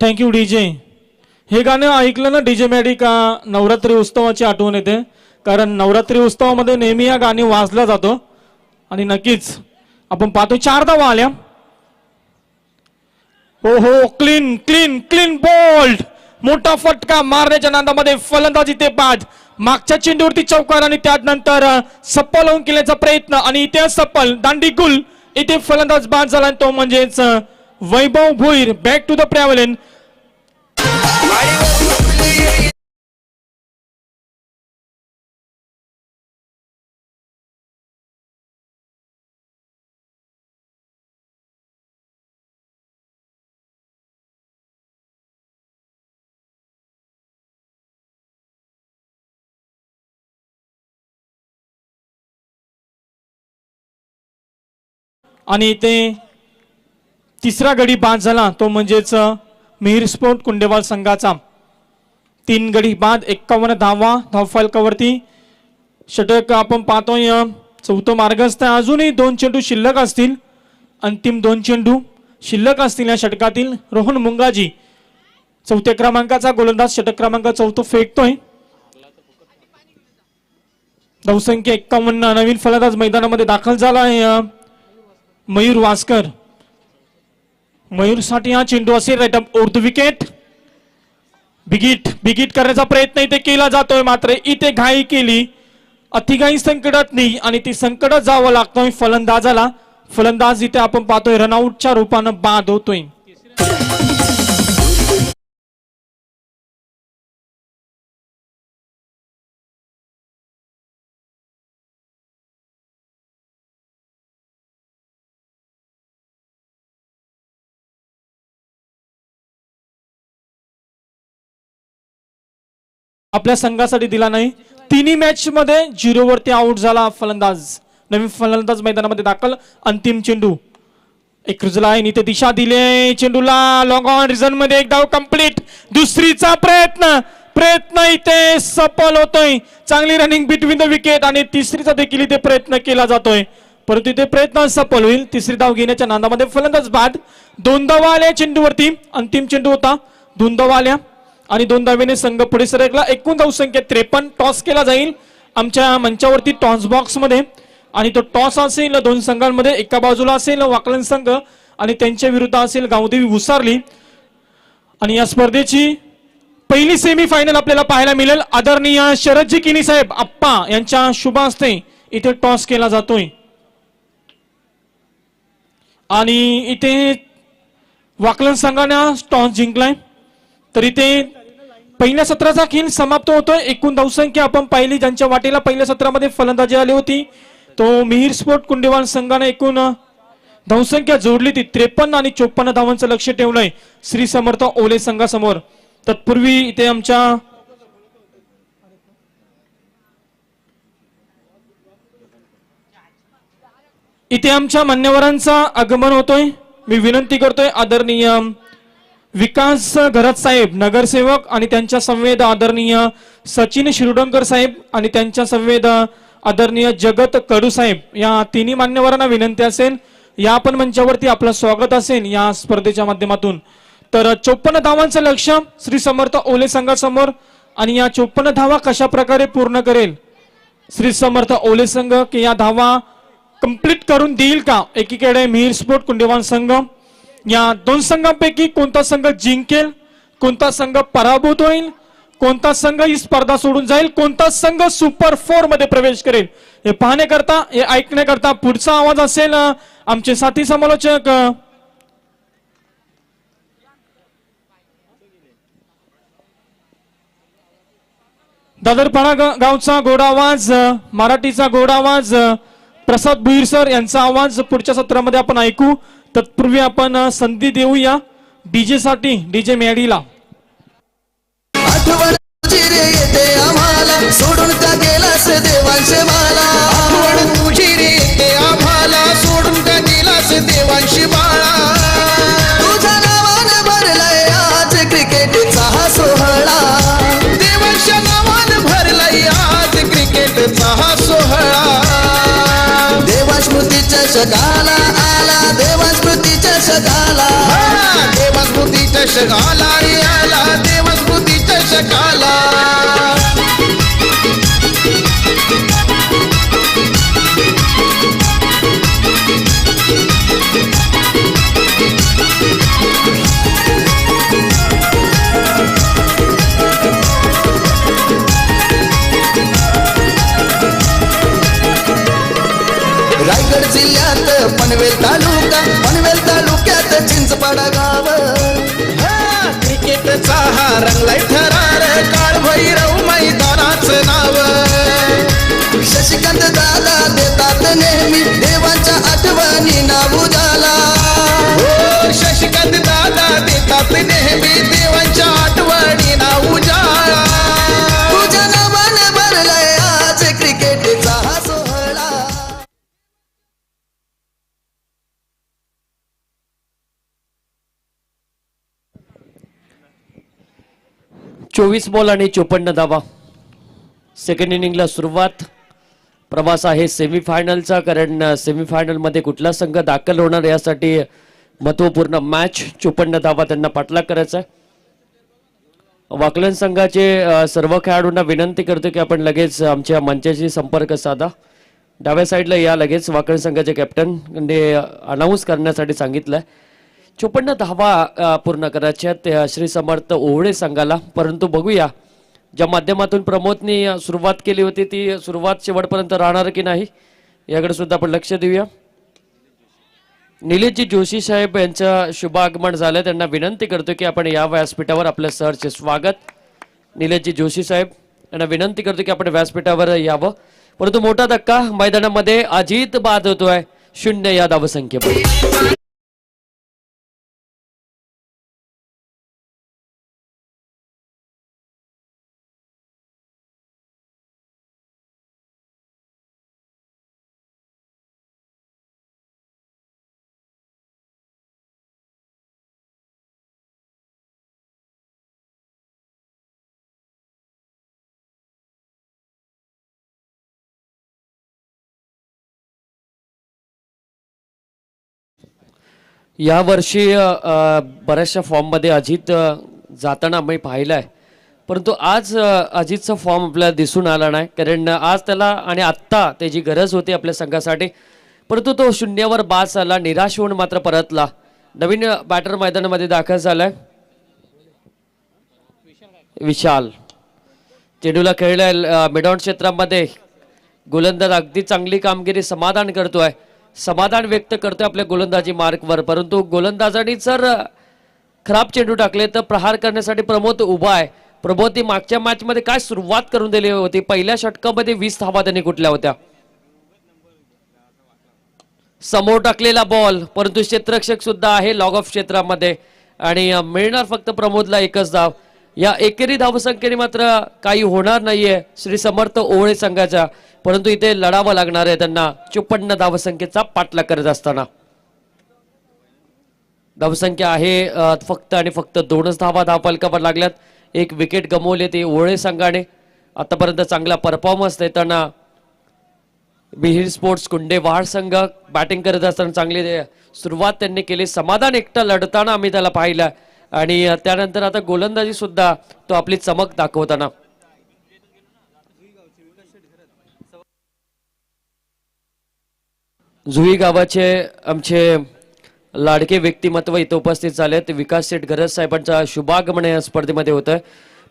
Thank you DJ. हे गाणं ऐकलं ना डीजे मॅडी का नवरात्री उत्सवाची आठवण येते. कारण नवरात्री उत्सवामध्ये नेहमी या गाणी वाजला जातो आणि नक्कीच आपण पाहतो 4 धावा आल्या. हो हो, क्लीन क्लीन क्लीन बोल्ड. मोठा फटका मारण्याच्या नादामध्ये फलंदाजी ते बाद. मागच्या चेंडूवरती चौकार आणि त्यानंतर सप्पल होऊन केल्याचा प्रयत्न आणि इथे सप्पल दांडी गुल. इथे फलंदाज बाद झाला तो म्हणजेच Vaibhav Bhuir. Back to the pavilion. आणि इथे तिसरा गडी बाद झाला तो म्हणजेच मिहिर स्पोर्ट कुंडेवाल संघाचा. 3 गडी बाद, 51 धावा धावफलकावरती. षटक आपण पाहतोय 4 मार्गस्थ. अजूनही 2 चेंडू शिल्लक असतील. अंतिम 2 चेंडू शिल्लक असतील या षटकातील. रोहन मुंगाजी 4थ्या क्रमांकाचा गोलंदाज षटक क्रमांक 4 फेकतोय. धावसंख्या 51. नवीन फलंदाज मैदानामध्ये दाखल झाला आहे मयूर वास्कर. मयूर साठी हा चेंडू असेल राईट अप over the wicket. Big hit big hit करण्याचा प्रयत्न इथे केला जातोय मात्र इथे घाई केली. अतिघाई संकटात नाही आणि ती संकटात जावं लागतोय फलंदाजाला. फलंदाज इथे आपण पाहतोय रनआउटच्या रूपानं बाद होतोय. आपल्या संघासाठी दिला नाही. तिन्ही मॅच मध्ये 0 वरती आउट झाला फलंदाज. नवीन फलंदाज मैदानामध्ये दाखल. अंतिम चेंडू एक रुजला आहे इथे दिशा दिले चेंडूला. लॉंग ऑन रिझन मध्ये 1 धाव कंप्लीट. दुसरीचा प्रयत्न इथे सफल होतोय. चांगली रनिंग बिटवीन द विकेट आणि तिसरीचा देखील इथे प्रयत्न केला जातोय परंतु इथे प्रयत्न सफल होईल. तिसरी धाव घेण्याच्या नादामध्ये फलंदाज बाद. 2 धावा आल्या चेंडूवरती. अंतिम चेंडू होता. 2 धावा आल्या आणि 2 धावेने संघ पुढे सरकला. एकूण धावसंख्या 53. टॉस केला जाईल आमच्या मंचावरती टॉस बॉक्स मध्ये आणि तो टॉस असेल 2 संघांमध्ये. एका बाजूला असेल वाकलन संघ आणि त्यांच्या विरुद्ध असेल गावदेवी उसारली. आणि या स्पर्धेची पहिली सेमी फायनल आपल्याला पाहायला मिळेल. आदरणीय शरदजी किनी साहेब आप्पा यांच्या शुभ हस्ते इथे टॉस केला जातोय आणि इथे वाकलन संघाने टॉस जिंकलाय. तर इथे पहिल्या सत्राचा खेळ समाप्त होतोय. एकूण धावसंख्या आपण पाहिली ज्यांच्या वाटेला पहिल्या सत्रामध्ये फलंदाजी आली होती तो मिहिर स्पोर्ट कुंडेवाल संघाने एकूण धावसंख्या जोडली ती 53 आणि 54 धावांचं लक्ष ठेवलंय श्री समर्थ ओले संघासमोर. तत्पूर्वी इथे आमच्या मान्यवरांचा आगमन होतोय. मी विनंती करतोय आदरणीय विकास घरत साहेब नगरसेवक आणि त्यांच्या संवेद आदरणीय सचिन शिरोडकर साहेब आणि त्यांच्या संवेद आदरणीय जगत कडू साहेब या तिन्ही मान्यवरांना विनंती असेल या पण मंचावरती आपलं स्वागत असेल या स्पर्धेच्या माध्यमातून. तर 54 धावांचं लक्ष्य श्री समर्थ ओले संघासमोर आणि या 54 धावा कशा प्रकारे पूर्ण करेल श्री समर्थ ओले संघ की या धावा कंप्लीट करून देईल का. एकीकडे मिहिर स्पोर्ट कुंडेवान संघ या दोन संघांपैकी कोणता संघ जिंकेल, कोणता संघ पराभूत होईल, कोणता संघ ही स्पर्धा सोडून जाईल, कोणता संघ सुपर 4 मध्ये प्रवेश करेल हे पाहण्याकरता हे ऐकण्याकरता पुढचा आवाज असेल आमचे साथी समालोचक दादरपाडा गावचा गोड आवाज, मराठीचा गोड आवाज प्रसाद भुईर सर यांचा आवाज पुढच्या सत्रामध्ये आपण ऐकू. तत्पूर्वी आपण संधी देऊया डीजे साठी डीजे मॅडीला. आठवण तुझी रे येते आम्हाला सोडून का गेलास देवांशी बाळा. आठवण तुझी रे येते आम्हाला सोडून का गेलास देवांशी बाळा. तुझ्या नावानं भरलाय आज क्रिकेटचा हा सोहळा. देवांच्या नावानं भरलाय आज क्रिकेटचा हा सोहळा. देवा स्मृतीच्या शकाला आला, देवा स्मृतीच्या शकाला, देवा स्मृतीच्या शकाला रे आला, देवा स्मृतीच्या शकाला. रायगड जिल्ह्यात पनवेल तालुक्यात चिंचपाडा गाव. क्रिकेटचा हा रंगलाय थरार काळ भैरव मैदानाचं नाव. शशिकांत दादा देतात नेहमी देवांच्या आठवणी नाव उजाला. शशिकांत दादा देतात नेहमी देवांच्या आठवणी नाव उजाला. तुझ्या नावाने भरलाय आज क्रिकेटचा हा सोहळा. 24 बॉल आणि 54 धावा. सेकंड इनिंगला सुरुवात. प्रवास आहे सेमीफायनलचा, कारण सेमीफायनलमध्ये कुठला संघ दाखल होणार यासाठी महत्वपूर्ण मॅच. 54 धावा त्यांना पाठलाग करायचा आहे. वाकलन संघाचे सर्व खेळाडूंना विनंती करतो की आपण लगेच आमच्या मंचाशी संपर्क साधा. डाव्या साईडला या लगेच. वाकलन संघाचे कॅप्टन अनाऊन्स करण्यासाठी सांगितलंय. 54 धावा पूर्ण करायच्या श्री समर्थ ओवळे संघाला. परंतु बघूया ज्या माध्यमातून प्रमोदनी सुरुवात केली होती ती सुरुवात शेवटपर्यंत राहणार की नाही याकडे सुद्धा आपण लक्ष देऊया. निलेशजी जोशी साहेब यांचं शुभ आगमन झालं. त्यांना विनंती करतो की आपण या व्यासपीठावर आपल्या सरचे स्वागत. निलेशजी जोशी साहेब यांना विनंती करतो की आपण व्यासपीठावर यावं. परंतु मोठा धक्का मैदानामध्ये अजित बाद होतोय 0 या धावसंख्येवर. या वर्षी बऱ्याचशा फॉर्ममध्ये अजित जाताना मी पाहिलं आहे. परंतु आज अजितचा फॉर्म आपल्याला दिसून आला नाही, कारण आज त्याला आणि आत्ता त्याची गरज होती आपल्या संघासाठी. परंतु तो 0वर बाद झाला. निराश होऊन मात्र परतला. नवीन बॅटर मैदानामध्ये दाखल झालाय विशाल. चेंडूला खेळलाय मिडऑन क्षेत्रामध्ये. गोलंदाज अगदी चांगली कामगिरी समाधान करतोय. समाधान व्यक्त करतोय आपल्या गोलंदाजी मार्कवर. परंतु गोलंदाजांनी जर खराब चेंडू टाकले तर प्रहार करण्यासाठी प्रमोद उभा आहे. प्रमोदनी मागच्या मॅच मध्ये काय सुरुवात करून दिली होती. पहिल्या षटकामध्ये 20 धावा त्यांनी कुठल्या होत्या. समोर टाकलेला बॉल, परंतु क्षेत्ररक्षक सुद्धा आहे लॉग ऑफ क्षेत्रामध्ये आणि मिळणार फक्त प्रमोदला 1च धाव. या एकेरी धावसंख्येने मात्र काही होणार नाहीये श्री समर्थ ओवळे संघाच्या. परंतु इथे लढावं लागणार आहे त्यांना 54 धावसंख्येचा पाठलाग करत असताना. धावसंख्या आहे फक्त आणि फक्त 2च धावा धावफलकावर लागल्यात. एक विकेट गमावले ते ओळे संघाने. आतापर्यंत चांगला परफॉर्मन्स देताना मिहिर स्पोर्ट्स कुंडेवाड संघ बॅटिंग करत असताना चांगली सुरुवात त्यांनी केली. समाधान एकटा लढताना आम्ही त्याला पाहिलं आणि त्यानंतर आता गोलंदाजी सुद्धा तो आपली चमक दाखवताना. जुई गावाचे आमचे लाडके व्यक्तिमत्व इथं उपस्थित झालेत. विकास शेठ गरज साहेबांचा शुभागमन या स्पर्धेमध्ये होतं.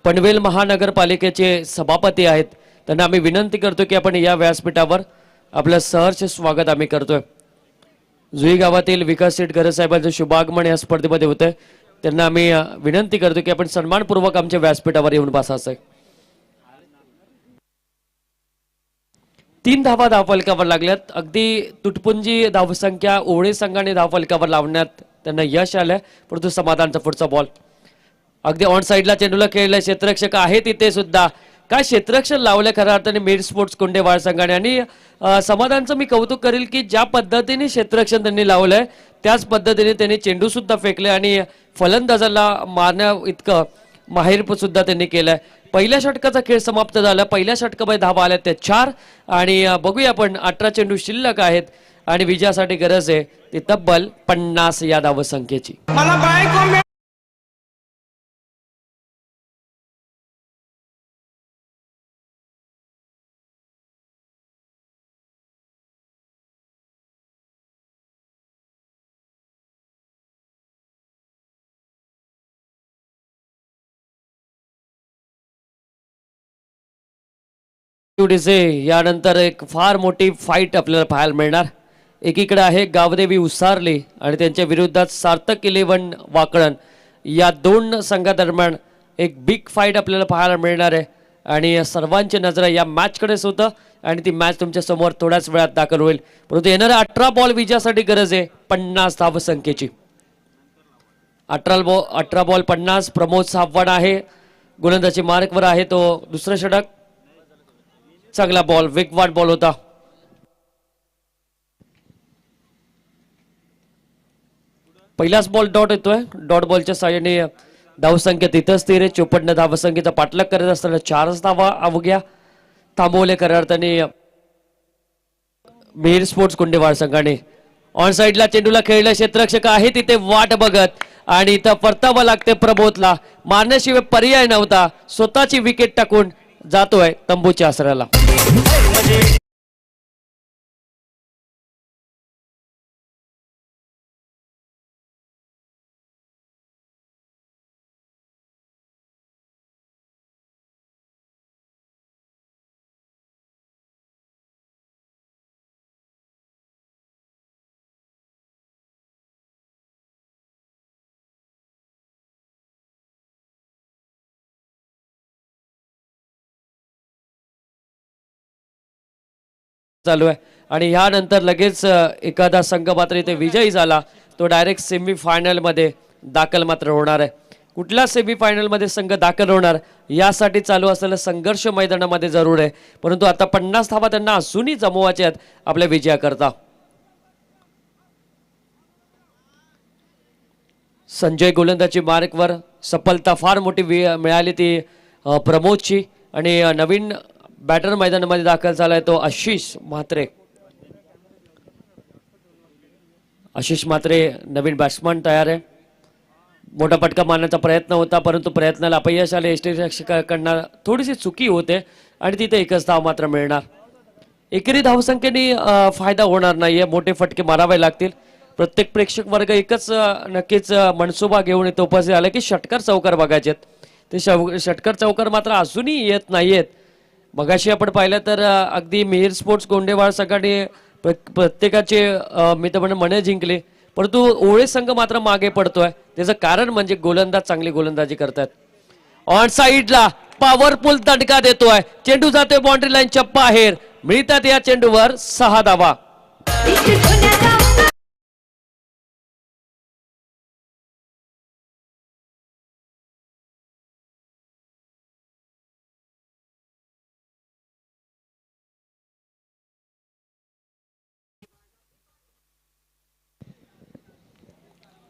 पनवेल महानगरपालिकेचे सभापती आहेत, त्यांना आम्ही विनंती करतो की आपण या व्यासपीठावर आपलं सहर्ष स्वागत आम्ही करतोय. जुई गावातील विकास शेठ गरज साहेबांचं शुभागमन या स्पर्धेमध्ये होतं. त्यांना आम्ही विनंती करतो की आपण सन्मानपूर्वक आमच्या व्यासपीठावर येऊन बसायचं. 3 धावा धावफलकावर लागल्यात. अगदी तुटपुंजी धावसंख्या ओळे संघाने धावफलकावर लावण्यात त्यांना यश आलंय, परंतु समाधानचा पुढचा बॉल अगदी ऑन साईडला चेंडूला खेळलाय. क्षेत्ररक्षक आहे तिथे सुद्धा. काय क्षेत्ररक्षण लावलं खऱ्या अर्थाने मिहिर स्पोर्ट्स कुंडेवाड संघाने. आणि समाधानचं मी कौतुक करेल की ज्या पद्धतीने क्षेत्ररक्षण त्यांनी लावलंय त्याच पद्धतीने त्यांनी चेंडू सुद्धा फेकले आणि फलंदाजाला मारण्या इतकं माहेर सुद्धा त्यांनी केलंय. पहिल्या षटकाचा खेळ समाप्त झाला. पहिल्या षटकामध्ये धावा आल्या त्या 4 आणि बघूया आपण 18 चेंडू शिल्लक आहेत आणि विजयासाठी गरज आहे ती तब्बल 50 या धावसंख्येची. यानंतर एक फार मोठी फाईट आपल्याला पाहायला मिळणार. एकीकडे आहे गावदेवी उसारले आणि त्यांच्या विरोधात सार्थक 11 वाकळण. या 2 संघादरम्यान एक बिग फाईट आपल्याला पाहायला मिळणार आहे आणि सर्वांची नजर या मॅचकडेच होतं आणि ती मॅच तुमच्या समोर थोड्याच वेळात दाखल होईल. परंतु येणाऱ्या 18 बॉल विजयासाठी गरज आहे 50 धावसंख्येची. 18 बॉल 50. प्रमोद साववाड आहे गोलंदाजी मार्कवर आहे. तो दुसरं षटक. चांगला बॉल, वेगवान बॉल होता. पहिलाच बॉल डॉट येतोय. डॉट बॉलच्या साहाय्याने धावसंख्या तिथं स्थिर आहे. 54 धावसंख्येचा पाठलाग करत असताना 4च धावा अवघ्या थांबवले खऱ्या अर्थाने मिहिर स्पोर्ट्स कुंडेवाड संघाने. ऑन साईडला चेंडूला खेळलं. क्षेत्ररक्षक आहे तिथे वाट बघत आणि इथं परतावा लागते प्रबोधला. मारण्याशिवाय पर्याय नव्हता. स्वतःची विकेट टाकून जातोय तंबूच्या आसऱ्याला. चालू आहे आणि ह्यानंतर लगेच एखादा संघ मात्र इथे विजयी झाला तो डायरेक्ट सेमीफायनल मध्ये दाखल मात्र होणार आहे. कुठल्या सेमीफायनल मध्ये संघ दाखल होणार यासाठी चालू असलेला संघर्ष मैदानामध्ये जरूर आहे, परंतु आता 50 धावा त्यांना अजूनही जमवायच्या आहेत आपल्या विजयाकरता. संजय गोलंदाजी मार्कवर. सफलता फार मोठी मिळाली ती प्रमोदची आणि नवीन बॅटर मैदानामध्ये दाखल झालाय तो आशिष म्हात्रे. आशिष म्हात्रे नवीन बॅट्समन तयार आहे. मोठा फटका मारण्याचा प्रयत्न होता परंतु प्रयत्नाला अपयश आले. यष्टीरक्षकांकडून थोडीशी चुकी होते आणि तिथे एकच धाव मात्र मिळणार. एकेरी धावसंख्येने फायदा होणार नाहीये. मोठे फटके मारावे लागतील. प्रत्येक प्रेक्षक वर्ग एकच नक्कीच मनसुबा घेऊन इथे उपस्थित आले की षटकार चौकार बघायचे. ते षटकार चौकार मात्र अजूनही येत नाहीयेत. मगाशी आपण पाहिलं तर अगदी मिहिर स्पोर्ट्स गोंडेवाड संघाने प्रत्येकाचे मी तर म्हणेन मने जिंकले, परंतु ओळे संघ मात्र मागे पडतोय. त्याचं कारण म्हणजे गोलंदाज चांगली गोलंदाजी करतात. ऑन साईडला पॉवरफुल दणका देतोय. चेंडू जातोय बाउंड्री लाईनच्या बाहेर. मिळतात या चेंडूवर 6 धावा.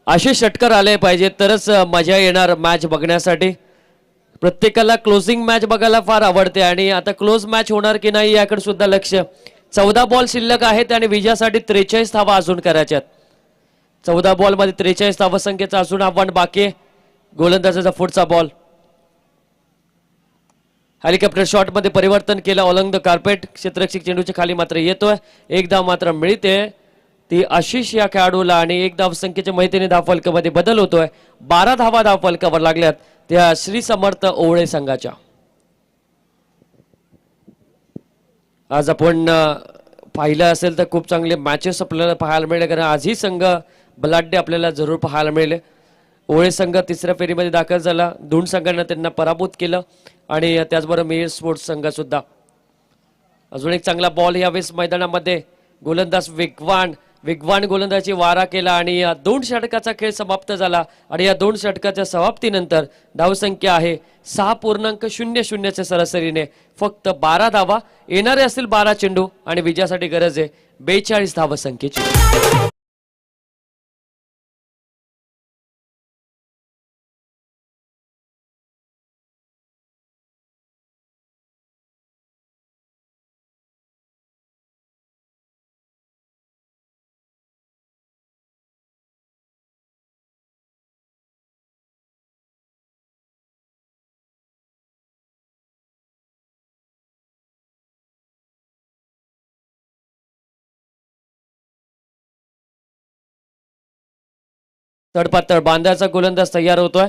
असे षटकार आले पाहिजे तरच मजा येणार मॅच बघण्यासाठी. प्रत्येकाला क्लोजिंग मॅच बघायला फार आवडते आणि आता क्लोज मॅच होणार की नाही याकडे सुद्धा लक्ष. 14 बॉल शिल्लक आहेत आणि विजयासाठी 43 धावा अजून करायच्यात. 14 बॉल मध्ये 43 धावा संख्येचा अजून आव्हान बाकी आहे. गोलंदाजाचा पुढचा बॉल. हेलिकॉप्टर शॉट मध्ये परिवर्तन केलं ऑलंग द कार्पेट. क्षेत्ररक्षक चेंडूच्या खाली मात्र येतोय. एक धाव मात्र मिळते ती आशिष या खेळाडूला आणि एक धाव संख्येच्या माहितीने धावफलकामध्ये बदल होतोय. 12 धावा धावफलकावर लागल्यात त्या श्री समर्थ ओवळे संघाच्या. आज आपण पाहिलं असेल तर खूप चांगले मॅचेस आपल्याला पाहायला मिळेल कारण आजही संघ बलाढ्य आपल्याला जरूर पाहायला मिळेल. ओळे संघ तिसऱ्या फेरीमध्ये दाखल झाला. दोन संघांना त्यांना पराभूत केलं आणि त्याचबरोबर मेयर स्पोर्ट्स संघ सुद्धा. अजून एक चांगला बॉल यावेळेस मैदानामध्ये. गोलंदाज वेगवान गोलंदाजी वारा केला आणि या 2 षटकाचा खेळ समाप्त झाला आणि या 2 षटकाच्या समाप्तीनंतर धावसंख्या आहे 6.00च्या सरासरीने. फक्त 12 धावा येणारे असतील 12 चेंडू आणि विजयासाठी गरज आहे 42 धावसंख्येची. तडपातळ बांधाचा गोलंदाज तयार होतोय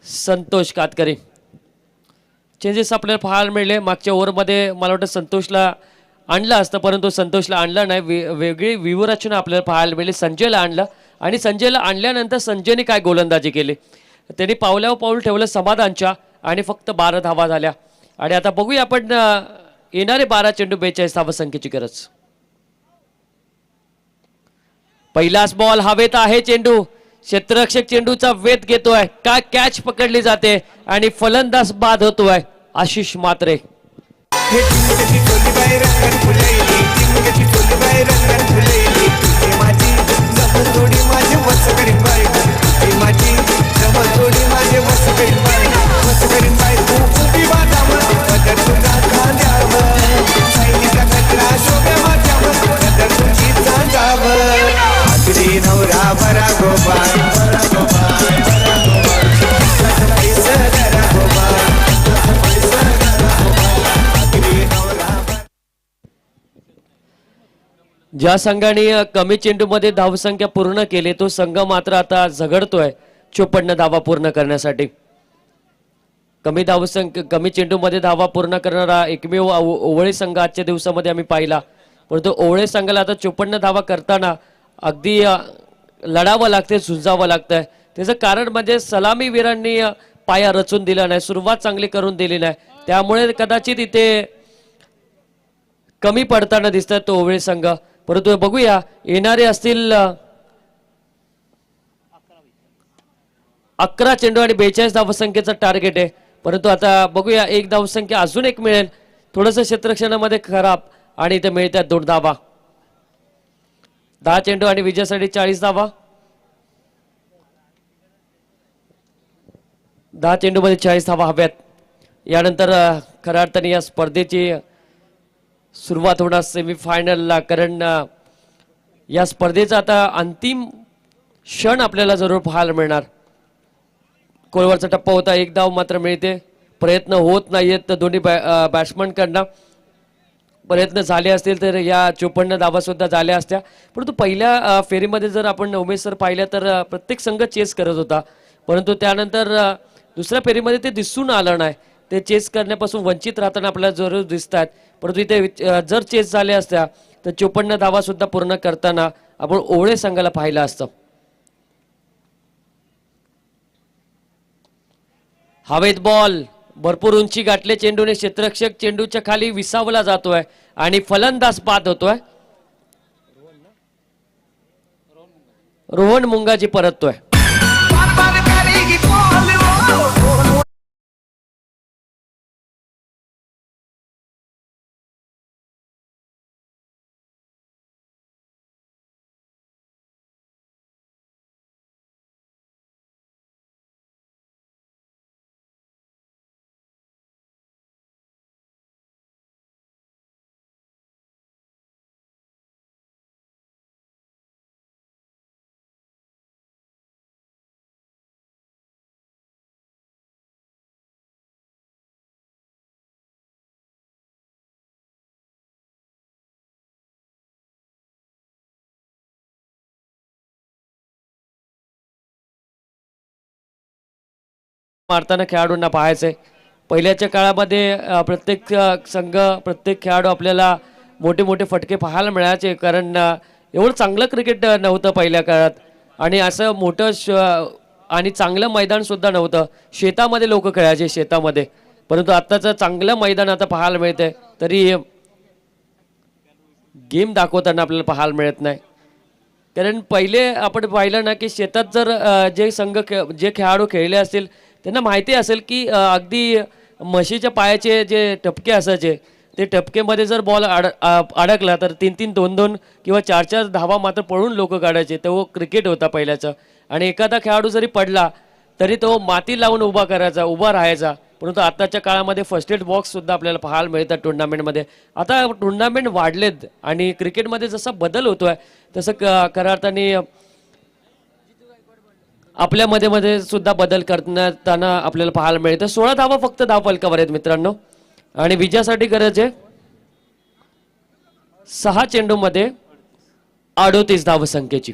संतोष कातकरी. चेंजेस आपल्याला पाहायला मिळले. मागच्या ओव्हरमध्ये मला वाटतं संतोषला आणलं असतं परंतु संतोषला आणलं नाही. वेगळी व्यूहरचना आपल्याला पाहायला मिळाली. संजयला आणलं आणि संजयला आणल्यानंतर संजयने काय गोलंदाजी केली. त्यांनी पावल्यावर पाऊल ठेवलं समाधानच्या आणि फक्त 12 धावा झाल्या. आणि आता बघूया आपण येणारे 12 चेंडू 42 धावसंख्येची गरज. पहिलाच बॉल हवेत आहे. चेंडू क्षेत्ररक्षक चेंडूचा वेध घेतोय. काय कॅच पकडली जाते आणि फलंदाज बाद होतोय आशिष म्हात्रे. ज्या संघाने कमी चेंडूमध्ये धावसंख्या पूर्ण केली तो संघ मात्र आता झगडतोय 54 धावा पूर्ण करण्यासाठी. कमी चेंडूमध्ये धावा पूर्ण करणारा एकमेव ओवळे संघ आजच्या दिवसामध्ये आम्ही पाहिला. परंतु ओवळे संघाला आता 54 धावा करताना अगदी लढावं लागते, झुंजावं लागतंय. त्याचं कारण म्हणजे सलामीवीरांनी पाया रचून दिला नाही, सुरुवात चांगली करून दिली नाही. त्यामुळे कदाचित इथे कमी पडताना दिसतात तो ओवळे संघ. परंतु बघूया येणारे असतील 11 चेंडू आणि 42 धावसंख्येचा टार्गेट आहे. परंतु आता बघूया एक धावसंख्या अजून एक मिळेल. थोडंसं क्षेत्ररक्षणामध्ये खराब आणि इथे मिळतात 2 धावा. 10 चेंडू आणि विजयासाठी 40 धावा. 10 चेंडूमध्ये 40 धावा हव्यात. यानंतर खऱ्या अर्थाने या स्पर्धेची सुरुवात होणार सेमीफायनलला. कारण या स्पर्धेचा आता अंतिम क्षण आपल्याला जरूर पाहायला मिळणार. कोलवरचा टप्पा होता. एक धाव मात्र मिळते. प्रयत्न होत नाहीयेत तर दोन्ही बॅट्समनकडनं. प्रयत्न झाले असतील तर या 54 धावा सुद्धा झाल्या असत्या. परंतु पहिल्या फेरीमध्ये जर आपण उमेश सर पाहिल्या तर प्रत्येक संघ चेस करत होता. परंतु त्यानंतर दुसऱ्या फेरीमध्ये ते दिसून आलं नाही. ते चेस करण्यापासून वंचित राहताना आपल्याला जरूर दिसतात. परंतु इथे जर चेस झाले असत्या तर 54 धावा सुद्धा पूर्ण करताना आपण ओवळे संघाला पाहिलं असतं. हवेत बॉल भरपूर उंची गाठले चेंडूने. क्षेत्ररक्षक चेंडूच्या खाली विसावला जातोय आणि फलंदाज बाद होतोय. रोहन मुंगाजी परततोय. मारताना खेळाडूंना पाहायचंय. पहिल्याच्या काळामध्ये प्रत्येक संघ प्रत्येक खेळाडू आपल्याला मोठे मोठे फटके पाहायला मिळायचे, कारण एवढं चांगलं क्रिकेट नव्हतं पहिल्या काळात. आणि असं मोठं आणि चांगलं मैदान सुद्धा नव्हतं. शेतामध्ये लोक खेळायचे शेतामध्ये, परंतु आत्ताचं चांगलं मैदान आता पाहायला मिळतंय. तरी गेम दाखवताना आपल्याला पाहायला मिळत नाही. कारण पहिले आपण पाहिलं ना की शेतात जर जे जे खेळाडू खेळले असतील त्यांना माहिती असेल की अगदी म्हशीच्या पायाचे जे टपके असायचे, ते टपकेमध्ये जर बॉल अडकला तर 3-3, 2-2 किंवा 4-4 धावा मात्र पळून लोक काढायचे. तो क्रिकेट होता पहिल्याचं. आणि एखादा खेळाडू जरी पडला तरी तो माती लावून उभा राहायचा. परंतु आताच्या काळामध्ये फर्स्ट एड बॉक्स सुद्धा आपल्याला पाहायला मिळतात टुर्नामेंटमध्ये. आता टुर्नामेंट वाढलेत आणि क्रिकेटमध्ये जसा बदल होतोय तसं खऱ्या अर्थाने आपल्या मध्ये सुद्धा बदल करताना आपल्याला पाहायला मिळतं. 16 धावा फक्त धावफलकावर आहेत मित्रांनो, आणि विजयासाठी गरज आहे 6 चेंडूमध्ये 38 धावसंख्येची.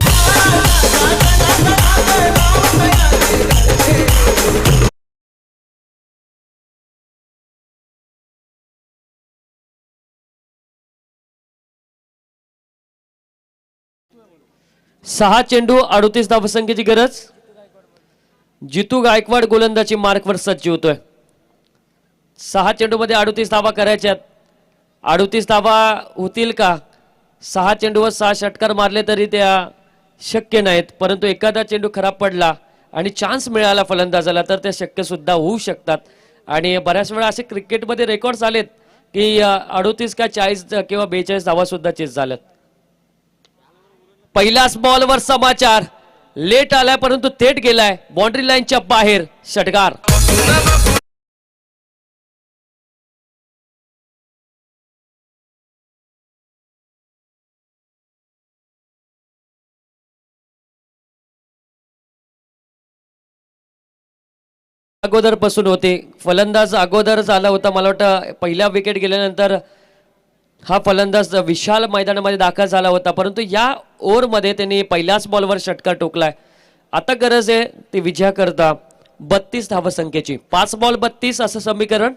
सहा चेंडू 38 धावसंख्येची गरज. जितू गायकवाड गोलंदाजी मार्कवर सज्ज होतोय. 6 चेंडूमध्ये 38 धावा करायच्यात. 38 धावा होतील का? 6 चेंडूवर 6 षटकार मारले तरी त्या शक्य नाहीत, परंतु एखादा चेंडू खराब पडला आणि चान्स मिळाला फलंदाजाला तर ते शक्य सुद्धा होऊ शकतात. आणि बऱ्याच वेळा असे क्रिकेटमध्ये रेकॉर्ड्स आलेत की 38 का 40 किंवा 42 धावा सुद्धा चेस झाल्यात. पहिल्याच बॉलवर समाचार लेट आलाय परंतु थेट गेलाय बाउंड्री लाईनच्या बाहेर. षटकार. अगोदर पासून होते, फलंदाज अगोदर झाला होता. मला वाटतं पहिल्या विकेट गेल्यानंतर हा फलंदाज विशाल मैदानामध्ये दाखल झाला होता, परंतु या ओव्हरमध्ये त्यांनी पहिल्याच बॉलवर षटकार टोकलाय. आता गरज आहे ती विजयाकरता 32 धावसंख्येची. 5 बॉल 32 असं समीकरण.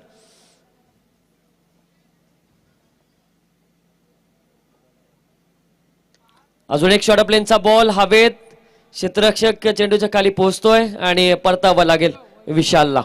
अजून एक शॉर्ट प्लेनचा बॉल हवेत. क्षेत्ररक्षक चेंडूच्या खाली पोहोचतोय आणि परतावा लागेल विशालला.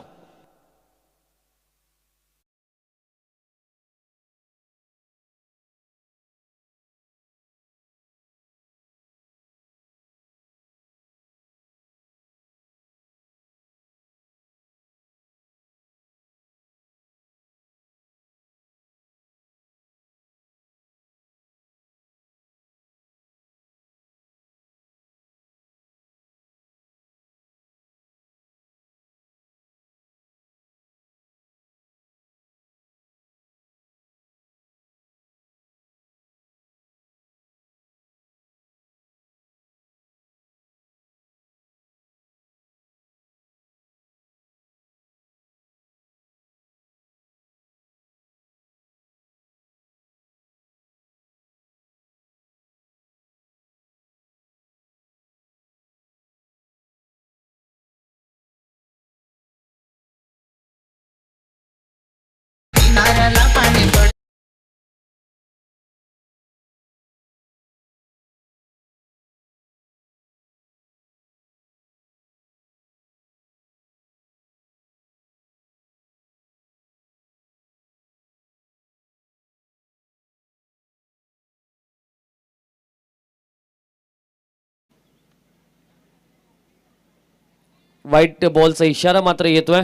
व्हाईट बॉलचा इशारा मात्र येतोय.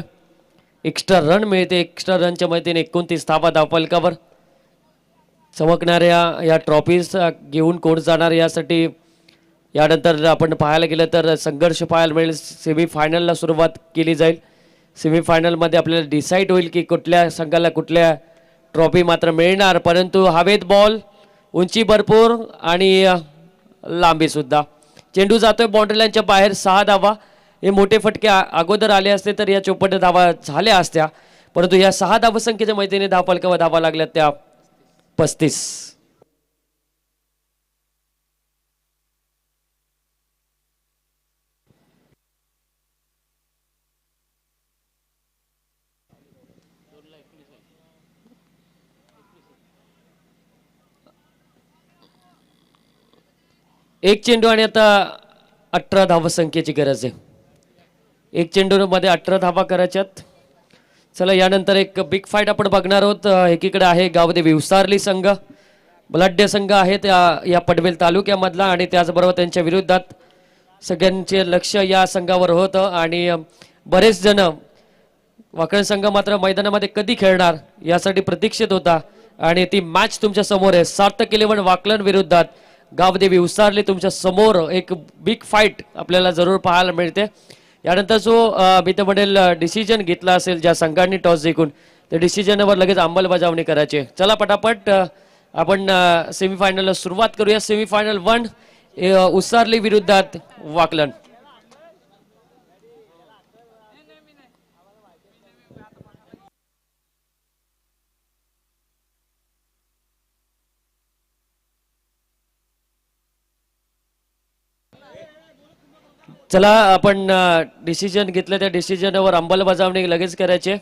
एक्स्ट्रा रन मिळते. एक्स्ट्रा रनच्या मदतीने 29 धावा धावफलकावर. चमकणाऱ्या या ट्रॉफीज घेऊन कोण जाणार यासाठी यानंतर आपण पाहायला गेलं तर संघर्ष पाहायला मिळेल. सेमीफायनलला सुरुवात केली जाईल. सेमीफायनलमध्ये आपल्याला डिसाईड होईल की कुठल्या संघाला कुठल्या ट्रॉफी मात्र मिळणार. परंतु हवेत बॉल, उंची भरपूर आणि लांबी सुद्धा. चेंडू जातोय बाउंड्री लाईनच्या बाहेर. 6 धावा. हे मोठे फटके अगोदर आले असते तर या 54 धावा झाल्या असत्या, परंतु या 6 धावसंख्येच्या मैत्रिणी धावफलकावर धावा लागल्यात त्या 35. एक चेंडू आणि आता 18 धावसंख्येची गरज आहे. एक चेंडूमध्ये 18 धावा करायच्यात. चला यानंतर एक बिग फाईट आपण बघणार आहोत. एकीकडे आहे गावदेवी उसारली संघ, बलाढ्य संघ आहे त्या या पडवेल तालुक्यामधला आणि त्याचबरोबर त्यांच्या विरोधात सगळ्यांचे लक्ष या संघावर होतं आणि बरेच जण वाकण संघ मात्र मैदानामध्ये कधी खेळणार यासाठी प्रतीक्षित होता आणि ती मॅच तुमच्या समोर आहे. सार्थक 11 वाकलन विरोधात गावदेवी उसारली तुमच्या समोर. एक बिग फाईट आपल्याला जरूर पाहायला मिळते. यानंतर जो मी तर म्हणेल डिसिजन घेतला असेल ज्या संघांनी टॉस जिंकून त्या डिसिजनवर लगेच अंमलबजावणी करायची. चला पटापट आपण सेमीफायनलला सुरुवात करूया. सेमीफायनल 1 उसारली विरुद्धात वाकलन. चला आपण डिसिजन घेतलं त्या डिसिजनवर अंमलबजावणी लगेच करायची.